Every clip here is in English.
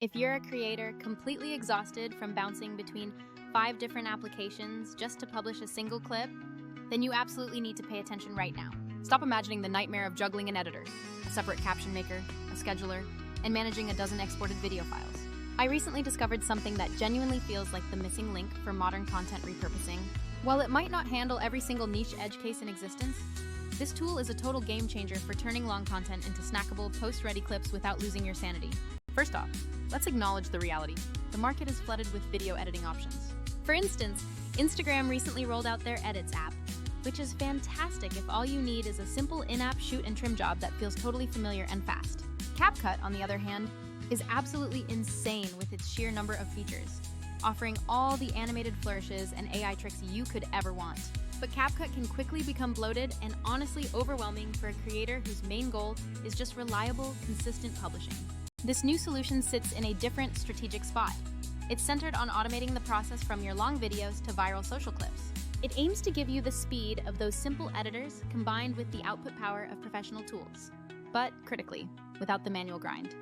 If you're a creator completely exhausted from bouncing between 5 different applications just to publish a single clip, then you absolutely need to pay attention right now. Stop imagining the nightmare of juggling an editor, a separate caption maker, a scheduler, and managing a dozen exported video files. I recently discovered something that genuinely feels like the missing link for modern content repurposing. While it might not handle every single niche edge case in existence, this tool is a total game changer for turning long content into snackable, post-ready clips without losing your sanity. First off, let's acknowledge the reality. The market is flooded with video editing options. For instance, Instagram recently rolled out their Edits app, which is fantastic if all you need is a simple in-app shoot and trim job that feels totally familiar and fast. CapCut, on the other hand, is absolutely insane with its sheer number of features, offering all the animated flourishes and AI tricks you could ever want. But CapCut can quickly become bloated and honestly overwhelming for a creator whose main goal is just reliable, consistent publishing. This new solution sits in a different strategic spot. It's centered on automating the process from your long videos to viral social clips. It aims to give you the speed of those simple editors combined with the output power of professional tools, but critically, without the manual grind.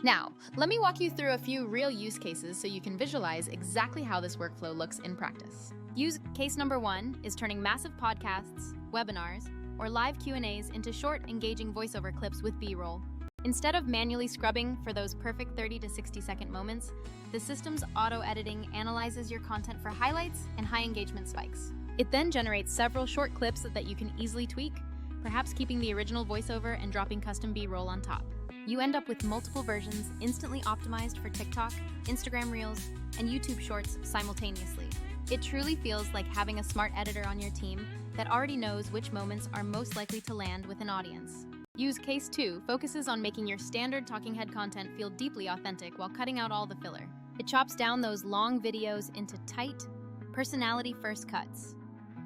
Now, let me walk you through a few real use cases so you can visualize exactly how this workflow looks in practice. Use case number 1 is turning massive podcasts, webinars, or live Q&As into short, engaging voiceover clips with B-roll. Instead of manually scrubbing for those perfect 30 to 60-second moments, the system's auto-editing analyzes your content for highlights and high engagement spikes. It then generates several short clips that you can easily tweak, perhaps keeping the original voiceover and dropping custom B-roll on top. You end up with multiple versions instantly optimized for TikTok, Instagram Reels, and YouTube Shorts simultaneously. It truly feels like having a smart editor on your team that already knows which moments are most likely to land with an audience. Use Case 2 focuses on making your standard talking head content feel deeply authentic while cutting out all the filler. It chops down those long videos into tight, personality-first cuts,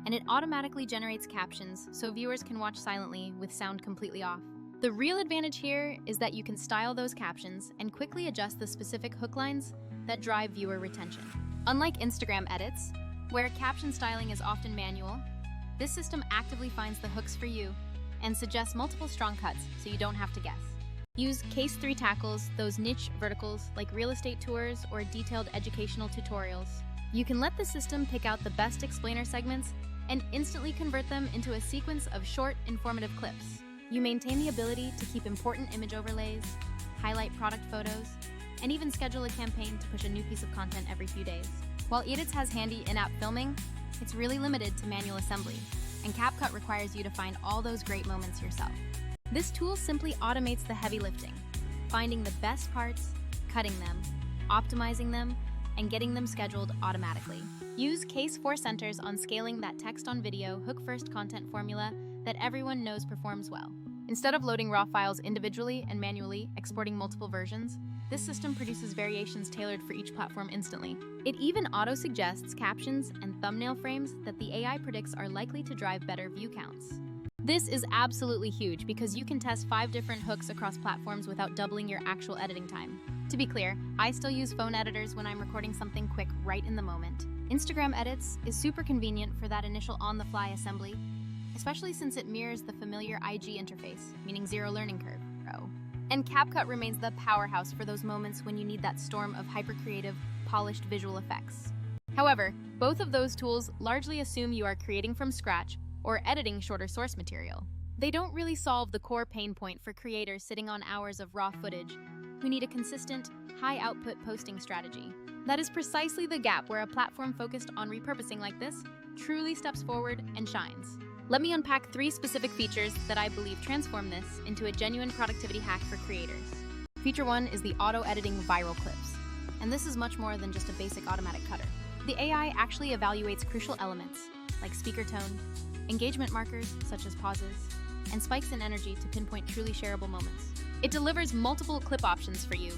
and it automatically generates captions so viewers can watch silently with sound completely off. The real advantage here is that you can style those captions and quickly adjust the specific hook lines that drive viewer retention. Unlike Instagram Edits, where caption styling is often manual, this system actively finds the hooks for you and suggests multiple strong cuts so you don't have to guess. Use Case 3 tackles those niche verticals like real estate tours or detailed educational tutorials. You can let the system pick out the best explainer segments and instantly convert them into a sequence of short, informative clips. You maintain the ability to keep important image overlays, highlight product photos, and even schedule a campaign to push a new piece of content every few days. While Edits has handy in-app filming, it's really limited to manual assembly, and CapCut requires you to find all those great moments yourself. This tool simply automates the heavy lifting, finding the best parts, cutting them, optimizing them, and getting them scheduled automatically. Use Case 4 centers on scaling that text-on-video, hook-first content formula that everyone knows performs well. Instead of loading raw files individually and manually exporting multiple versions, this system produces variations tailored for each platform instantly. It even auto-suggests captions and thumbnail frames that the AI predicts are likely to drive better view counts. This is absolutely huge because you can test 5 different hooks across platforms without doubling your actual editing time. To be clear, I still use phone editors when I'm recording something quick right in the moment. Instagram Edits is super convenient for that initial on-the-fly assembly, especially since it mirrors the familiar IG interface, meaning zero learning curve. And CapCut remains the powerhouse for those moments when you need that storm of hyper-creative, polished visual effects. However, both of those tools largely assume you are creating from scratch or editing shorter source material. They don't really solve the core pain point for creators sitting on hours of raw footage who need a consistent, high-output posting strategy. That is precisely the gap where a platform focused on repurposing like this truly steps forward and shines. Let me unpack 3 specific features that I believe transform this into a genuine productivity hack for creators. Feature 1 is the auto-editing viral clips. And this is much more than just a basic automatic cutter. The AI actually evaluates crucial elements like speaker tone, engagement markers such as pauses, and spikes in energy to pinpoint truly shareable moments. It delivers multiple clip options for you,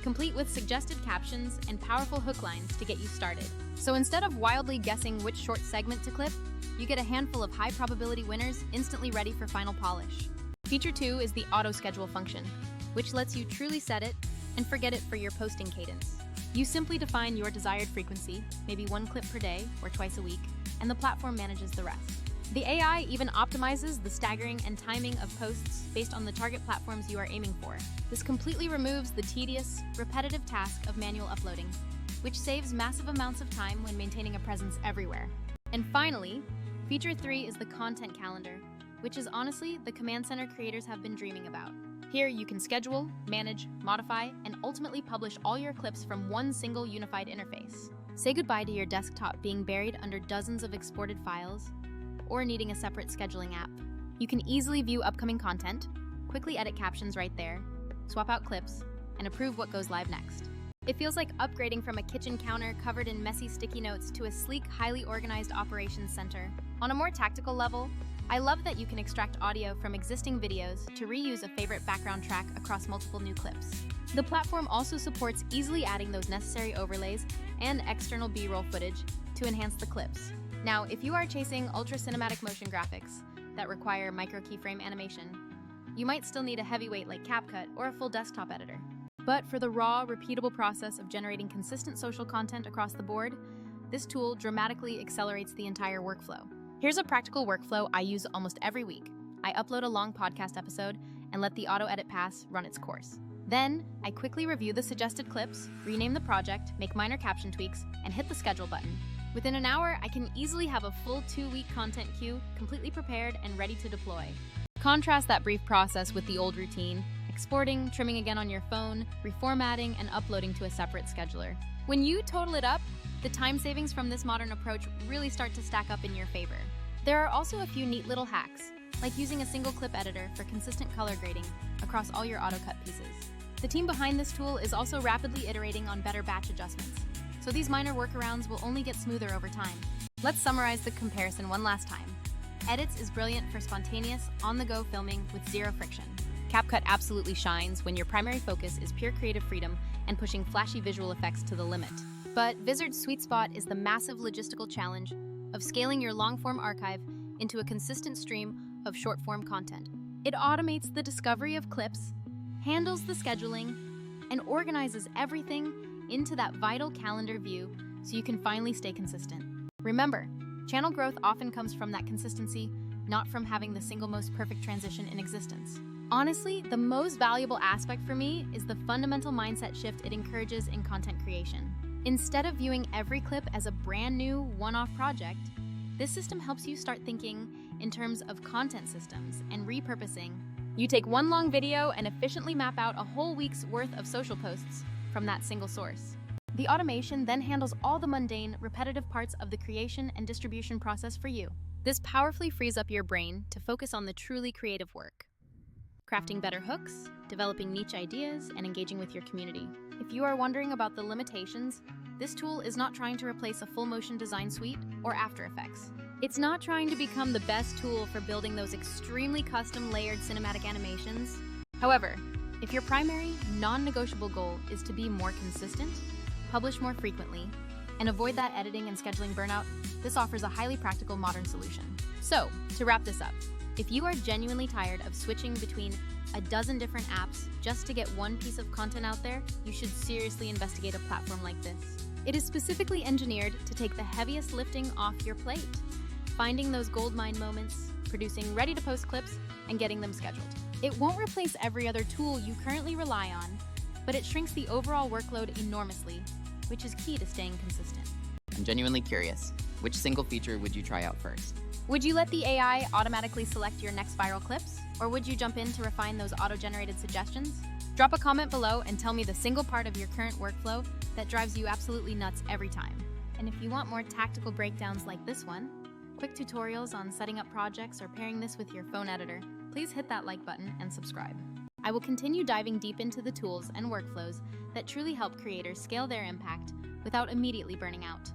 complete with suggested captions and powerful hook lines to get you started. So instead of wildly guessing which short segment to clip, you get a handful of high-probability winners instantly ready for final polish. Feature 2 is the auto-schedule function, which lets you truly set it and forget it for your posting cadence. You simply define your desired frequency, maybe 1 clip per day or twice a week, and the platform manages the rest. The AI even optimizes the staggering and timing of posts based on the target platforms you are aiming for. This completely removes the tedious, repetitive task of manual uploading, which saves massive amounts of time when maintaining a presence everywhere. And finally, Feature 3 is the content calendar, which is honestly the command center creators have been dreaming about. Here you can schedule, manage, modify, and ultimately publish all your clips from one single unified interface. Say goodbye to your desktop being buried under dozens of exported files, or needing a separate scheduling app. You can easily view upcoming content, quickly edit captions right there, swap out clips, and approve what goes live next. It feels like upgrading from a kitchen counter covered in messy sticky notes to a sleek, highly organized operations center. On a more tactical level, I love that you can extract audio from existing videos to reuse a favorite background track across multiple new clips. The platform also supports easily adding those necessary overlays and external B-roll footage to enhance the clips. Now, if you are chasing ultra-cinematic motion graphics that require micro keyframe animation, you might still need a heavyweight like CapCut or a full desktop editor. But for the raw, repeatable process of generating consistent social content across the board, this tool dramatically accelerates the entire workflow. Here's a practical workflow I use almost every week. I upload a long podcast episode and let the auto-edit pass run its course. Then, I quickly review the suggested clips, rename the project, make minor caption tweaks, and hit the schedule button. Within an hour, I can easily have a full 2-week content queue completely prepared and ready to deploy. Contrast that brief process with the old routine, exporting, trimming again on your phone, reformatting, and uploading to a separate scheduler. When you total it up, the time savings from this modern approach really start to stack up in your favor. There are also a few neat little hacks, like using a single clip editor for consistent color grading across all your auto-cut pieces. The team behind this tool is also rapidly iterating on better batch adjustments, so these minor workarounds will only get smoother over time. Let's summarize the comparison one last time. Edits is brilliant for spontaneous, on-the-go filming with zero friction. CapCut absolutely shines when your primary focus is pure creative freedom and pushing flashy visual effects to the limit. But Vizard's sweet spot is the massive logistical challenge of scaling your long-form archive into a consistent stream of short-form content. It automates the discovery of clips, handles the scheduling, and organizes everything into that vital calendar view so you can finally stay consistent. Remember, channel growth often comes from that consistency, not from having the single most perfect transition in existence. Honestly, the most valuable aspect for me is the fundamental mindset shift it encourages in content creation. Instead of viewing every clip as a brand new, one-off project, this system helps you start thinking in terms of content systems and repurposing. You take one long video and efficiently map out a whole week's worth of social posts from that single source. The automation then handles all the mundane, repetitive parts of the creation and distribution process for you. This powerfully frees up your brain to focus on the truly creative work. Crafting better hooks, developing niche ideas, and engaging with your community. If you are wondering about the limitations, this tool is not trying to replace a full motion design suite or After Effects. It's not trying to become the best tool for building those extremely custom layered cinematic animations. However, if your primary, non-negotiable goal is to be more consistent, publish more frequently, and avoid that editing and scheduling burnout, this offers a highly practical modern solution. So, to wrap this up, if you are genuinely tired of switching between a dozen different apps just to get one piece of content out there, you should seriously investigate a platform like this. It is specifically engineered to take the heaviest lifting off your plate, finding those goldmine moments, producing ready-to-post clips, and getting them scheduled. It won't replace every other tool you currently rely on, but it shrinks the overall workload enormously, which is key to staying consistent. I'm genuinely curious. Which single feature would you try out first? Would you let the AI automatically select your next viral clips? Or would you jump in to refine those auto-generated suggestions? Drop a comment below and tell me the single part of your current workflow that drives you absolutely nuts every time. And if you want more tactical breakdowns like this one, quick tutorials on setting up projects or pairing this with your phone editor, please hit that like button and subscribe. I will continue diving deep into the tools and workflows that truly help creators scale their impact without immediately burning out.